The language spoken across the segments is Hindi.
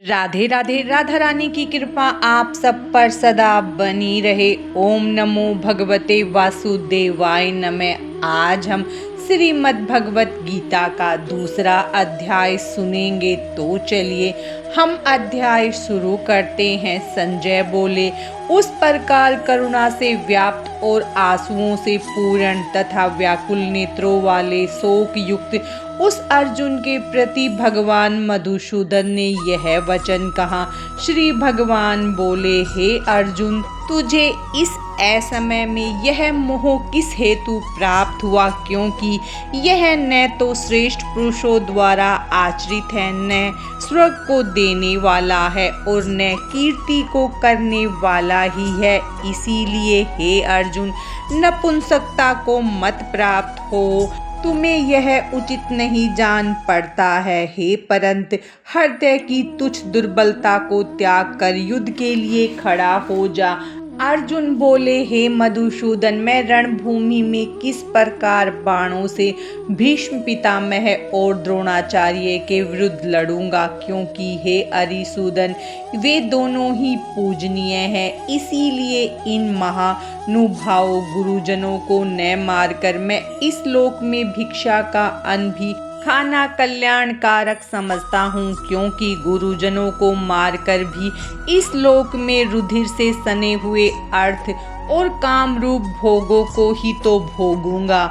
राधे राधे। राधा रानी की कृपा आप सब पर सदा बनी रहे। ओम नमो भगवते वासुदेवाय नमः। आज हम श्रीमद् भगवत गीता का दूसरा अध्याय सुनेंगे, तो चलिए हम अध्याय शुरू करते हैं। संजय बोले, उस प्रकार करुणा से व्याप्त और आंसुओं से पूर्ण तथा व्याकुल नेत्रों वाले शोक युक्त उस अर्जुन के प्रति भगवान मधुसूदन ने यह वचन कहा। श्री भगवान बोले, हे अर्जुन, तुझे इस असमय में यह मोह किस हेतु प्राप्त हुआ, क्योंकि यह न तो श्रेष्ठ पुरुषों द्वारा आचरित है, न स्वर्ग को देने वाला है और न कीर्ति को करने वाला ही है। इसीलिए हे अर्जुन, नपुंसकता को मत प्राप्त हो। तुम्हें यह उचित नहीं जान पड़ता है। हे परंत, हृदय की तुच्छ दुर्बलता को त्याग कर युद्ध के लिए खड़ा हो जा। अर्जुन बोले, हे मधुसूदन, मैं रणभूमि में किस प्रकार बाणों से भीष्म पितामह और द्रोणाचार्य के विरुद्ध लड़ूंगा, क्योंकि हे अरिसूदन, वे दोनों ही पूजनीय हैं। इसीलिए इन महानुभाव गुरुजनों को न मारकर मैं इस लोक में भिक्षा का अन्न भी खाना कल्याणकारक समझता हूँ, क्योंकि गुरुजनों को मारकर भी इस लोक में रुधिर से सने हुए अर्थ और काम रूप भोगों को ही तो भोगूंगा।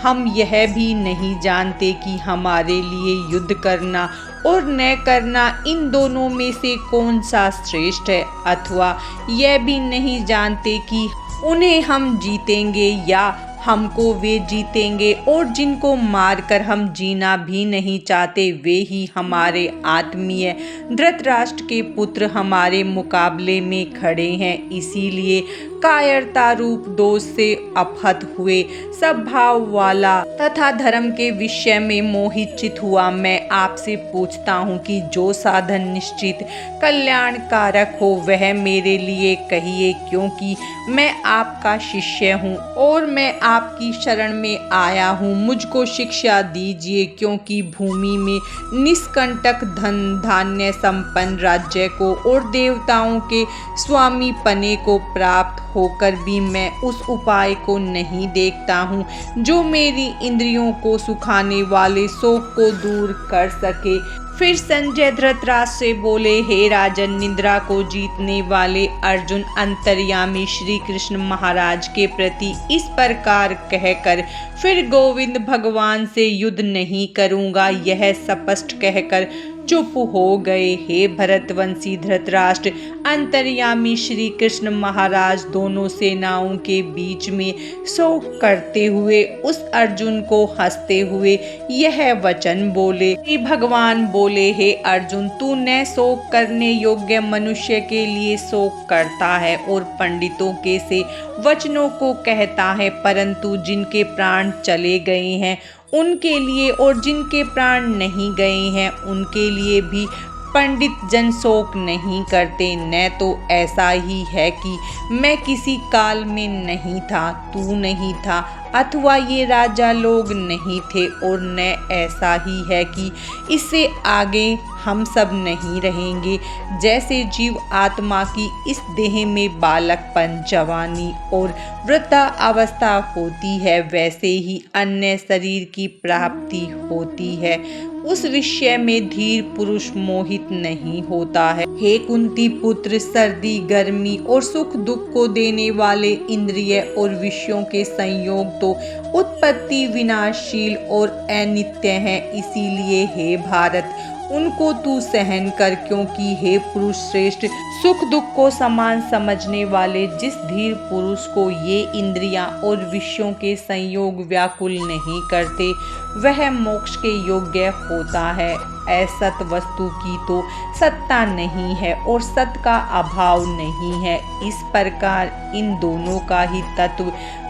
हम यह भी नहीं जानते कि हमारे लिए युद्ध करना और न करना, इन दोनों में से कौन सा श्रेष्ठ है, अथवा यह भी नहीं जानते कि उन्हें हम जीतेंगे या हमको वे जीतेंगे, और जिनको मारकर हम जीना भी नहीं चाहते वे ही हमारे आत्मीय धृतराष्ट्र के पुत्र हमारे मुकाबले में खड़े हैं। इसीलिए कायरता रूप दोष से अपहत हुए, सब भाव वाला तथा धर्म के विषय में मोहित चित हुआ मैं आपसे पूछता हूँ कि जो साधन निश्चित कल्याणकारक हो वह मेरे लिए कहिए, क्योंकि मैं आपका शिष्य हूँ और मैं आपकी शरण में आया हूँ। मुझको शिक्षा दीजिए, क्योंकि भूमि में निष्कंटक धन धान्य संपन्न राज्य को और देवताओं के स्वामी पने को प्राप्त होकर भी मैं उस उपाय को नहीं देखता हूँ जो मेरी इंद्रियों को सुखाने वाले शोक को दूर कर सके। फिर संजय धृतराष्ट्र से बोले, हे राजन, निद्रा को जीतने वाले अर्जुन अंतर्यामी श्री कृष्ण महाराज के प्रति इस प्रकार कहकर फिर गोविंद भगवान से युद्ध नहीं करूँगा, यह स्पष्ट कहकर चुप हो गए। हे भरतवंशी धृतराष्ट्र, अंतर्यामी श्री कृष्ण महाराज दोनों सेनाओं के बीच में शोक करते हुए उस अर्जुन को हंसते हुए यह वचन बोले। श्री भगवान बोले, हे अर्जुन, तू न शोक करने योग्य मनुष्य के लिए शोक करता है और पंडितों के से वचनों को कहता है, परंतु जिनके प्राण चले गए हैं उनके लिए और जिनके प्राण नहीं गए हैं उनके लिए भी पंडित जन शोक नहीं करते। न तो ऐसा ही है कि मैं किसी काल में नहीं था, तू नहीं था, अथवा ये राजा लोग नहीं थे, और न ऐसा ही है कि इससे आगे हम सब नहीं रहेंगे। जैसे जीव आत्मा की इस देह में बालकपन, जवानी और वृद्धा अवस्था होती है, वैसे ही अन्य शरीर की प्राप्ति होती है। उस विषय में धीर पुरुष मोहित नहीं होता है। हे कुंती पुत्र, सर्दी गर्मी और सुख दुख को देने वाले इंद्रिय और विषयों के संयोग तो उत्पत्ति विनाशशील और अनित्य हैं। इसीलिए हे भारत, उनको तू सहन कर, क्योंकि हे पुरुष श्रेष्ठ, सुख दुख को समान समझने वाले जिस धीर पुरुष को ये इंद्रियां और विषयों के संयोग व्याकुल नहीं करते वह मोक्ष के योग्य होता है। असत वस्तु की तो सत्ता नहीं है और सत का अभाव नहीं है। इस प्रकार इन दोनों का ही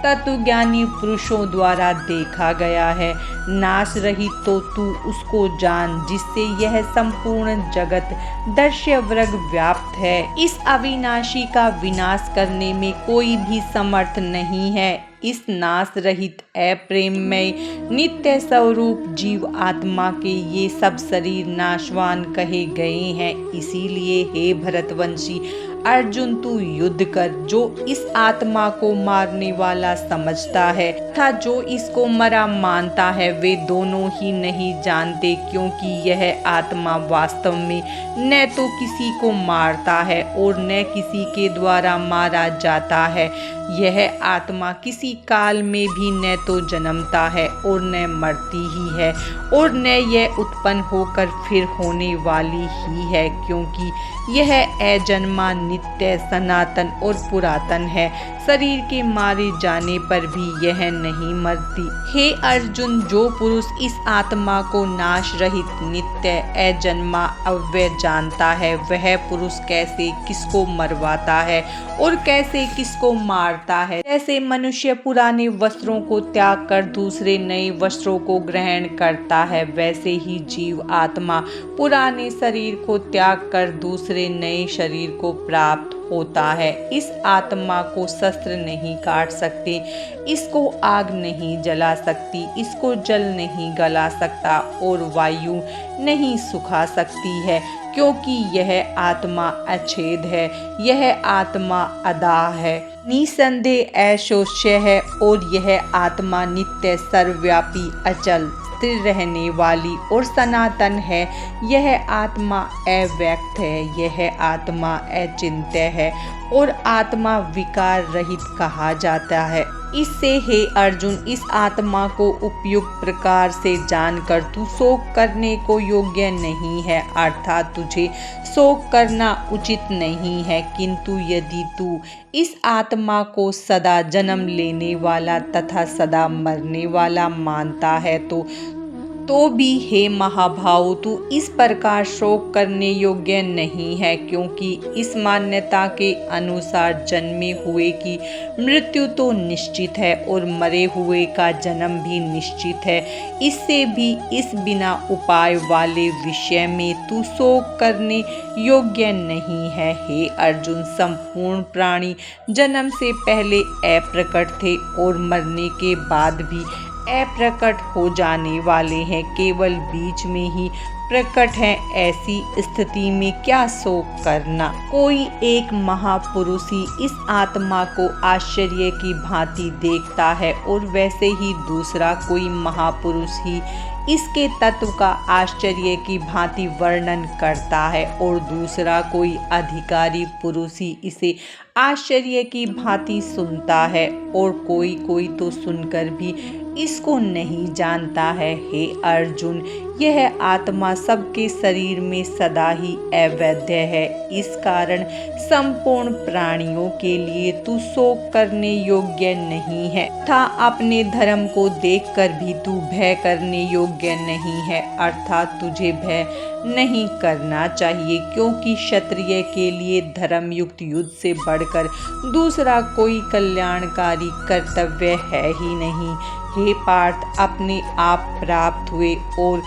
तत्वज्ञानी पुरुषों द्वारा देखा गया है। नाश रहित तो तू उसको जान जिससे यह संपूर्ण जगत दर्श्य वर्ग व्याप्त है। इस अविनाशी का विनाश करने में कोई भी समर्थ नहीं है। इस नाश रहित अप्रेममय नित्य स्वरूप जीव आत्मा के ये सब शरीर नाशवान कहे गए हैं। इसीलिए हे भरतवंशी अर्जुन, तू युद्ध कर। जो इस आत्मा को मारने वाला समझता है तथा जो इसको मरा मानता है, वे दोनों ही नहीं जानते, क्योंकि यह आत्मा वास्तव में न तो किसी को मारता है और न किसी के द्वारा मारा जाता है। यह आत्मा किसी काल में भी न तो जन्मता है और न मरती ही है, और न यह उत्पन्न होकर फिर होने वाली ही है, क्योंकि यह अजन्मा, नित्य, सनातन और पुरातन है। शरीर के मारे जाने पर भी यह नहीं मरती। हे अर्जुन, जो पुरुष इस आत्मा को नाश रहित, नित्य, अजन्मा, अव्यय जानता है, वह पुरुष कैसे किसको मरवाता है और कैसे किसको मारता है। जैसे मनुष्य पुराने वस्त्रों को त्याग कर दूसरे नए वस्त्रों को ग्रहण करता है, वैसे ही जीव आत्मा पुराने शरीर को त्याग कर दूसरे नए शरीर को प्राप्त होता है। इस आत्मा को शस्त्र नहीं काट सकते, इसको आग नहीं जला सकती, इसको जल नहीं गला सकता और वायु नहीं सुखा सकती है, क्योंकि यह आत्मा अछेद है, यह आत्मा अदाह है, निसंदेह अशोच्य है, और यह आत्मा नित्य, सर्वव्यापी, अचल, स्थिर रहने वाली और सनातन है। यह आत्मा अव्यक्त है, यह आत्मा अचिंत्य है और आत्मा विकार रहित कहा जाता है। इससे हे अर्जुन, इस आत्मा को उपयुक्त प्रकार से जानकर तू शोक करने को योग्य नहीं है, अर्थात तुझे शोक करना उचित नहीं है। किंतु यदि तू इस आत्मा को सदा जन्म लेने वाला तथा सदा मरने वाला मानता है तो भी हे महाभाव, तू इस प्रकार शोक करने योग्य नहीं है, क्योंकि इस मान्यता के अनुसार जन्मे हुए की मृत्यु तो निश्चित है और मरे हुए का जन्म भी निश्चित है। इससे भी इस बिना उपाय वाले विषय में तू शोक करने योग्य नहीं है। हे अर्जुन, संपूर्ण प्राणी जन्म से पहले अप्रकट थे और मरने के बाद भी अप्रकट हो जाने वाले हैं, केवल बीच में ही प्रकट है। ऐसी स्थिति में क्या शोक करना। कोई एक महापुरुष ही इस आत्मा को आश्चर्य की भांति देखता है और वैसे ही दूसरा कोई महापुरुष ही इसके तत्व का आश्चर्य की भांति वर्णन करता है, और दूसरा कोई अधिकारी पुरुष ही इसे आश्चर्य की भांति सुनता है, और कोई कोई तो सुनकर भी इसको नहीं जानता है। हे अर्जुन, यह आत्मा सबके शरीर में सदा ही अवैध है। इस कारण संपूर्ण प्राणियों के लिए तू शोक करने योग्य नहीं है तथा अपने धर्म को देखकर भी तू भय करने योग्य नहीं है, अर्थात तुझे भय नहीं करना चाहिए, क्योंकि क्षत्रिय के लिए धर्मयुक्त युद्ध से बढ़कर दूसरा कोई कल्याणकारी कर्तव्य है ही नहीं। हे पार्थ, अपने आप प्राप्त हुए और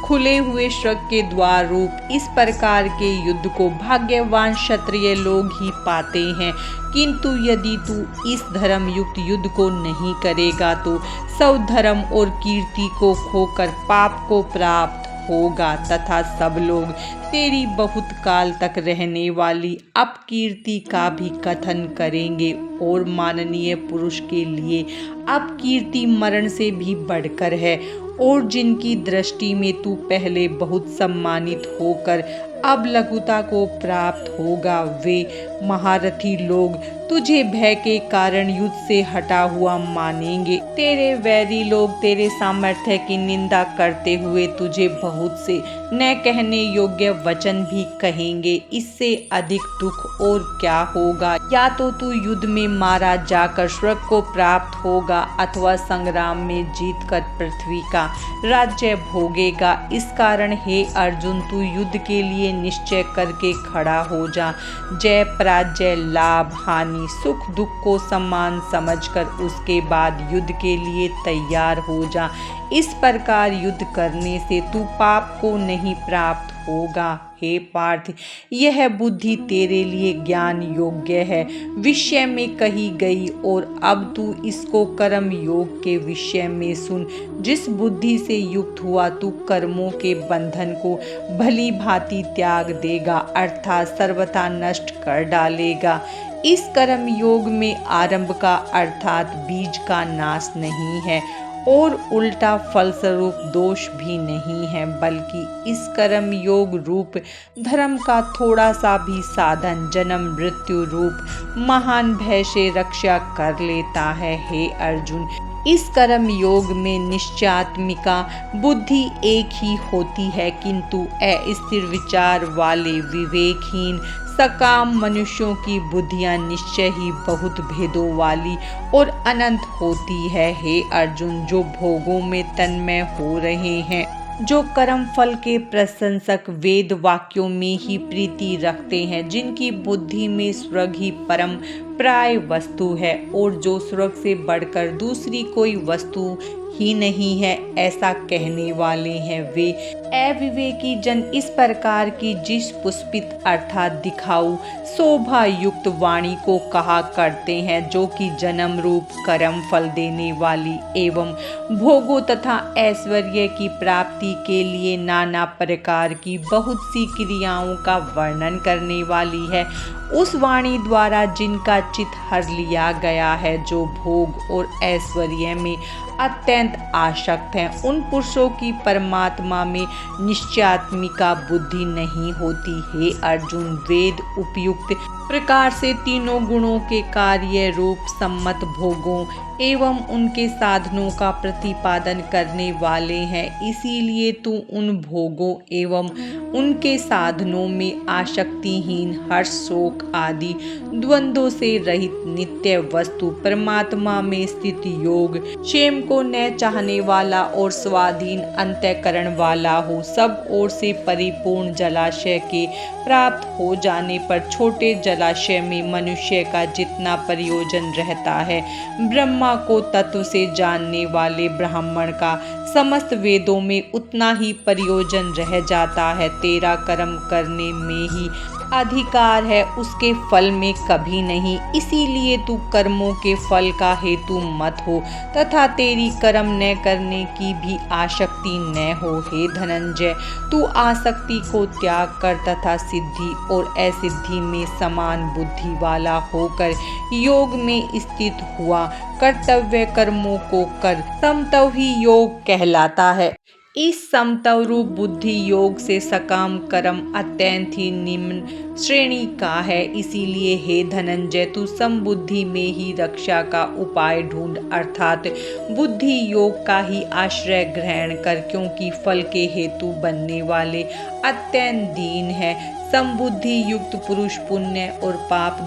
खुले हुए स्वर्ग के द्वार रूप इस प्रकार के युद्ध को भाग्यवान क्षत्रिय लोग ही पाते हैं, किंतु यदि तू इस धर्म युक्त युद्ध को नहीं करेगा तो स्वधर्म और कीर्ति को खोकर पाप को प्राप्त होगा तथा सब लोग तेरी बहुत काल तक रहने वाली अपकीर्ति का भी कथन करेंगे, और माननीय पुरुष के लिए अपकीर्ति मरण से भी बढ़कर है, और जिनकी दृष्टि में तू पहले बहुत सम्मानित होकर अब लघुता को प्राप्त होगा, वे महारथी लोग तुझे भय के कारण युद्ध से हटा हुआ मानेंगे। तेरे वैरी लोग तेरे सामर्थ्य की निंदा करते हुए तुझे बहुत से न कहने योग्य वचन भी कहेंगे। इससे अधिक दुख और क्या होगा। या तो तू युद्ध में मारा जाकर स्वर्ग को प्राप्त होगा, अथवा संग्राम में जीतकर पृथ्वी का राज्य भोगेगा। इस कारण हे अर्जुन, तू युद्ध के लिए निश्चय करके खड़ा हो जा। जय पराजय, लाभ हानि, सुख दुख को समान समझकर उसके बाद युद्ध के लिए तैयार हो जा। इस प्रकार युद्ध करने से तू पाप को नहीं प्राप्त होगा। हे पार्थ, यह बुद्धि तेरे लिए ज्ञान योग्य है विषय में कही गई, और अब तू इसको कर्म योग के विषय में सुन। जिस बुद्धि से युक्त हुआ तू कर्मों के बंधन को भली भांति त्याग देगा, अर्थात सर्वथा नष्ट कर डालेगा। इस कर्म योग में आरंभ का अर्थात बीज का नाश नहीं है और उल्टा फलस्वरूप दोष भी नहीं है, बल्कि इस कर्म योग रूप धर्म का थोड़ा सा भी साधन जन्म मृत्यु रूप महान भय से रक्षा कर लेता है। हे अर्जुन, इस कर्म योग में निश्चयात्मिका बुद्धि एक ही होती है, किंतु अस्थिर विचार वाले विवेकहीन सकाम मनुष्यों की बुद्धियां निश्चय ही बहुत भेदों वाली और अनंत होती है। हे अर्जुन, जो भोगों में तन्मय हो रहे हैं, जो कर्म फल के प्रशंसक वेद वाक्यों में ही प्रीति रखते हैं, जिनकी बुद्धि में स्वर्ग ही परम प्राय वस्तु है और जो स्वर्ग से बढ़कर दूसरी कोई वस्तु ही नहीं है, ऐसा कहने वाले हैं, वे अविवेकी जन इस प्रकार की जिस पुष्पित अर्थात दिखाऊ शोभा युक्त वाणी को कहा करते हैं, जो कि जन्म रूप कर्म फल देने वाली एवं भोगों तथा ऐश्वर्य की प्राप्ति के लिए नाना प्रकार की बहुत सी क्रियाओं का वर्णन करने वाली है। उस वाणी द्वारा जिनका चित हर लिया गया है, जो भोग और ऐश्वर्य में अत्यंत आसक्त हैं, उन पुरुषों की परमात्मा में निश्चयात्मिका बुद्धि नहीं होती। हे अर्जुन, वेद उपयुक्त प्रकार से तीनों गुणों के कार्य रूप सम्मत भोगों एवं उनके साधनों का प्रतिपादन करने वाले हैं, इसीलिए तू उन भोगों एवं उनके साधनों में आसक्तिहीन हर्ष शोक आदि द्वंद्वों से रहित नित्य वस्तु परमात्मा में स्थित योग क्षेम को न चाहने वाला और स्वाधीन अंतःकरण वाला हो। सब ओर से परिपूर्ण जलाशय के प्राप्त हो जाने पर छोटे जलाशय में मनुष्य का जितना प्रयोजन रहता है, ब्रह्मा को तत्व से जानने वाले ब्राह्मण का समस्त वेदों में उतना ही प्रयोजन रह जाता है। तेरा कर्म करने में ही अधिकार है, उसके फल में कभी नहीं। इसीलिए तू कर्मों के फल का हेतु मत हो तथा तेरी कर्म न करने की भी आसक्ति न हो। हे धनंजय, तू आसक्ति को त्याग कर तथा सिद्धि और असिद्धि में समान बुद्धि वाला होकर योग में स्थित हुआ कर्तव्य कर्मों को कर। समत्व ही योग कहलाता है। इस समत्व रूप बुद्धि योग से सकाम कर्म अत्यंत ही निम्न श्रेणी का है। इसीलिए हे धनंजय, तू समबुद्धि में ही रक्षा का उपाय ढूंढ, अर्थात बुद्धि योग का ही आश्रय ग्रहण कर, क्योंकि फल के हेतु बनने वाले अत्यंत दीन है। समबुद्धि युक्त पुरुष पुण्य और पाप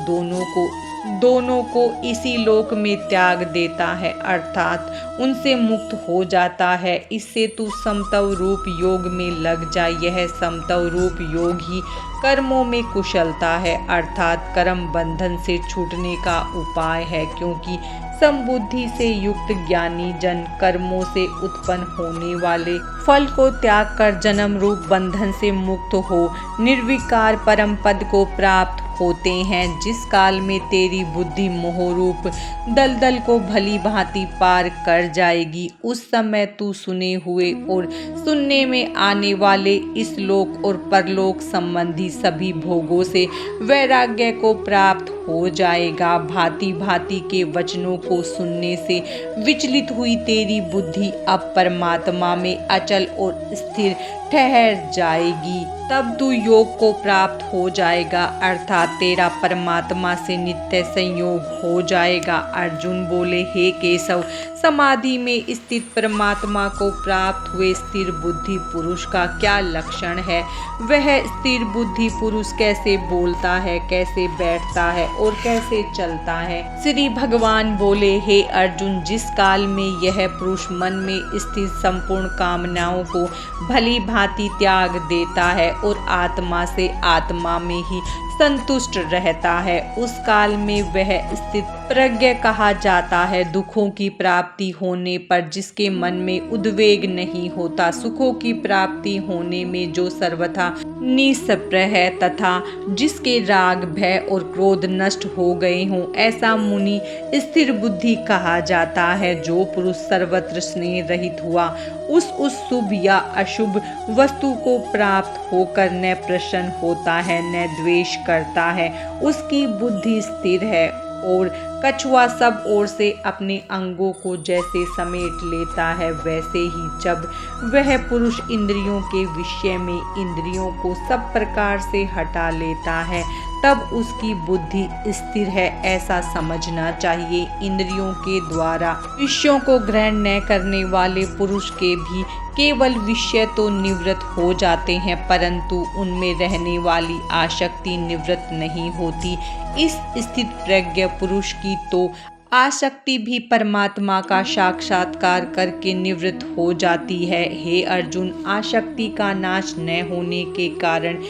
दोनों को इसी लोक में त्याग देता है, अर्थात उनसे मुक्त हो जाता है। इससे तू समत्व रूप योग में लग जा। यह समत्व रूप योग ही कर्मों में कुशलता है, अर्थात कर्म बंधन से छूटने का उपाय है, क्योंकि समबुद्धि से युक्त ज्ञानी जन कर्मों से उत्पन्न होने वाले फल को त्याग कर जन्म रूप बंधन से मुक्त हो निर्विकार परम पद को प्राप्त होते हैं। जिस काल में तेरी बुद्धि मोहरूप दलदल को भली भांति पार कर जाएगी, उस समय तू सुने हुए और सुनने में आने वाले इस लोक और परलोक संबंधी सभी भोगों से वैराग्य को प्राप्त हो जाएगा। भांति भांति के वचनों को सुनने से विचलित हुई तेरी बुद्धि अब परमात्मा में अचल और स्थिर ठहर जाएगी। तब तू योग को प्राप्त हो जाएगा, अर्थात तेरा परमात्मा से नित्य संयोग हो जाएगा। अर्जुन बोले, हे केशव, समाधि में स्थित परमात्मा को प्राप्त हुए स्थिर बुद्धि पुरुष का क्या लक्षण है? वह स्थिर बुद्धि पुरुष कैसे बोलता है, कैसे बैठता है और कैसे चलता है। श्री भगवान बोले, हे अर्जुन, जिस काल में यह पुरुष मन में स्थित संपूर्ण कामनाओं को भली भांति त्याग देता है और आत्मा से आत्मा में ही संतुष्ट रहता है, उस काल में वह स्थित प्रज्ञ कहा जाता है। दुखों की प्राप्ति होने पर जिसके मन में उद्वेग नहीं होता, सुखों की प्राप्ति होने में जो सर्वथा निस्पृह है तथा जिसके राग, भय और क्रोध नष्ट हो गए हों, ऐसा मुनि स्थिर बुद्धि कहा जाता है। जो पुरुष सर्वत्र स्नेह रहित हुआ, उस शुभ या अशुभ वस्तु को प्राप्त होकर न प्रसन्न होता है न द्वेष करता है, उसकी बुद्धि स्थिर है। और कछुआ सब ओर से अपने अंगों को जैसे समेट लेता है, वैसे ही जब वह पुरुष इंद्रियों के विषय में इंद्रियों को सब प्रकार से हटा लेता है, तब उसकी बुद्धि स्थिर है, ऐसा समझना चाहिए। इंद्रियों के द्वारा विषयों को ग्रहण न करने वाले पुरुष के भी केवल विषय तो निवृत्त हो जाते हैं, परंतु उनमें रहने वाली आसक्ति निवृत्त नहीं होती। इस स्थित प्रज्ञ पुरुष की तो आसक्ति भी परमात्मा का साक्षात्कार करके निवृत्त हो जाती है। हे अर्जुन, आसक्ति का नाश न होने के कारण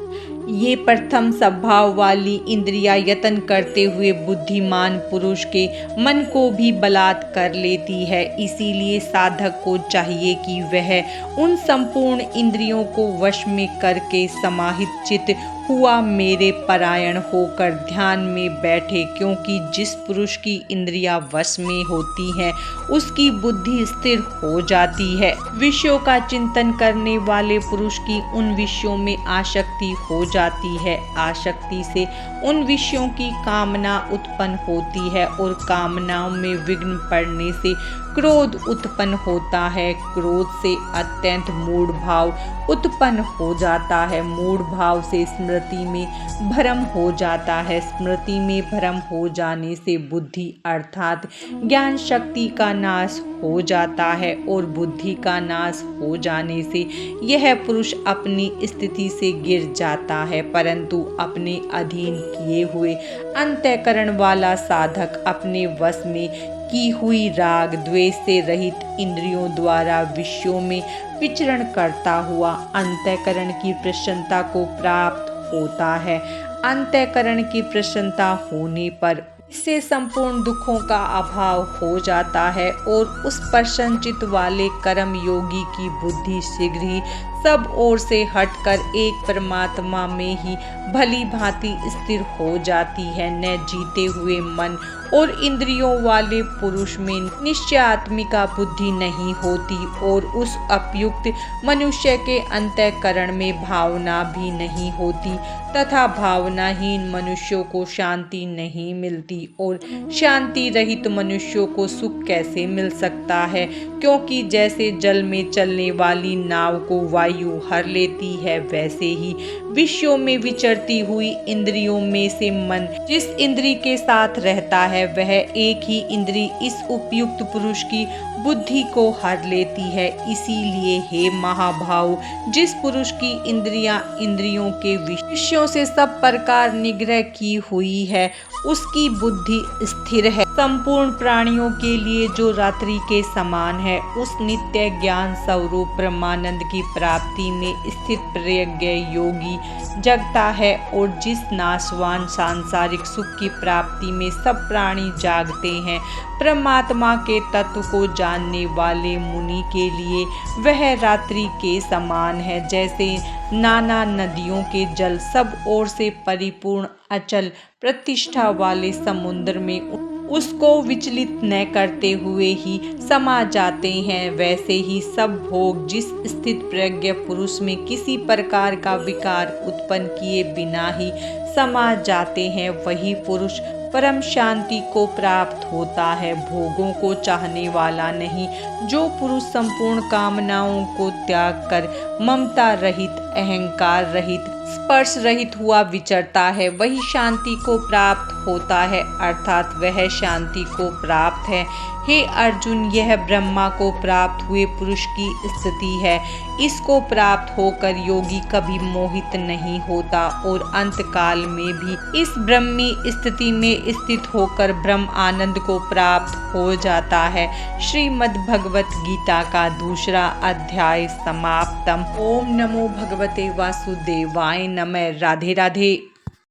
ये प्रथम स्वभाव वाली इंद्रियां यत्न करते हुए बुद्धिमान पुरुष के मन को भी बलात् कर लेती है। इसीलिए साधक को चाहिए कि वह उन संपूर्ण इंद्रियों को वश में करके समाहित चित्त हुआ मेरे परायण होकर ध्यान में बैठे, क्योंकि जिस पुरुष की इंद्रियां वश में होती हैं, उसकी बुद्धि स्थिर हो जाती है। विषयों का चिंतन करने वाले पुरुष की उन विषयों में आसक्ति हो जाती है। आसक्ति से उन विषयों की कामना उत्पन्न होती है और कामनाओं में विघ्न पड़ने से क्रोध उत्पन्न होता है। क्रोध से अत्यंत मूढ़ भाव उत्पन्न हो जाता है। मूढ़ भाव से स्मृति में भ्रम हो जाता है। स्मृति में भ्रम हो जाने से बुद्धि अर्थात ज्ञान शक्ति का नाश हो जाता है और बुद्धि का नाश हो जाने से यह पुरुष अपनी स्थिति से गिर जाता है। परंतु अपने अधीन किए हुए अंतःकरण वाला साधक अपने वश में की हुई राग द्वेष से रहित इंद्रियों द्वारा विषयों में विचरण करता हुआ अंतःकरण की प्रसन्नता को प्राप्त होता है। अंतःकरण की प्रसन्नता होने पर इससे संपूर्ण दुखों का अभाव हो जाता है और उस प्रसन्नचित्त वाले कर्म योगी की बुद्धि शीघ्र ही सब ओर से हटकर एक परमात्मा में ही भली भांति स्थिर हो जाती है। न जीते हुए मन और इंद्रियों वाले पुरुष में निश्चयात्मिका बुद्धि नहीं होती और उस उपयुक्त मनुष्य के अंतःकरण में भावना भी नहीं होती तथा भावनाहीन मनुष्यों को शांति नहीं मिलती और शांति रहित मनुष्यों को सुख कैसे मिल सकता है, क्योंकि जैसे जल में चलने वाली नाव को वायु हर लेती है, वैसे ही विषयों में विचरती हुई इंद्रियों में से मन जिस इंद्री के साथ रहता है, वह एक ही इंद्री इस उपयुक्त पुरुष की बुद्धि को हर लेती है। इसीलिए हे महाभाव, जिस पुरुष की इंद्रियां इंद्रियों के विषयों से सब प्रकार निग्रह की हुई है, उसकी बुद्धि स्थिर है। संपूर्ण प्राणियों के लिए जो रात्रि के समान है, उस नित्य ज्ञान स्वरूप ब्रह्मानंद की प्राप्ति में स्थित प्रज्ञ योगी जगता है और जिस नाशवान सांसारिक सुख की प्राप्ति में सब प्राणी जागते हैं, परमात्मा के तत्व को जानने वाले मुनि के लिए वह रात्रि के समान है। जैसे नाना नदियों के जल सब ओर से परिपूर्ण अचल प्रतिष्ठा वाले समुद्र में उसको विचलित न करते हुए ही समा जाते हैं, वैसे ही सब भोग जिस स्थित प्रज्ञ पुरुष में किसी प्रकार का विकार उत्पन्न किए बिना ही समा जाते हैं, वही पुरुष परम शांति को प्राप्त होता है। भोगों को चाहने वाला नहीं, जो पुरुष संपूर्ण कामनाओं को त्याग कर ममता रहित, अहंकार रहित, स्पर्श रहित हुआ विचरता है वही शांति को प्राप्त होता है, अर्थात वह शांति को प्राप्त है। हे अर्जुन, यह ब्रह्मा को प्राप्त हुए पुरुष की स्थिति है। इसको प्राप्त होकर योगी कभी मोहित नहीं होता और अंतकाल में भी इस ब्रह्मी स्थिति में स्थित होकर ब्रह्म आनंद को प्राप्त हो जाता है। श्रीमद् भगवत गीता का दूसरा अध्याय समाप्तम। ओम नमो भगवते वासुदेवाय नमः। राधे राधे।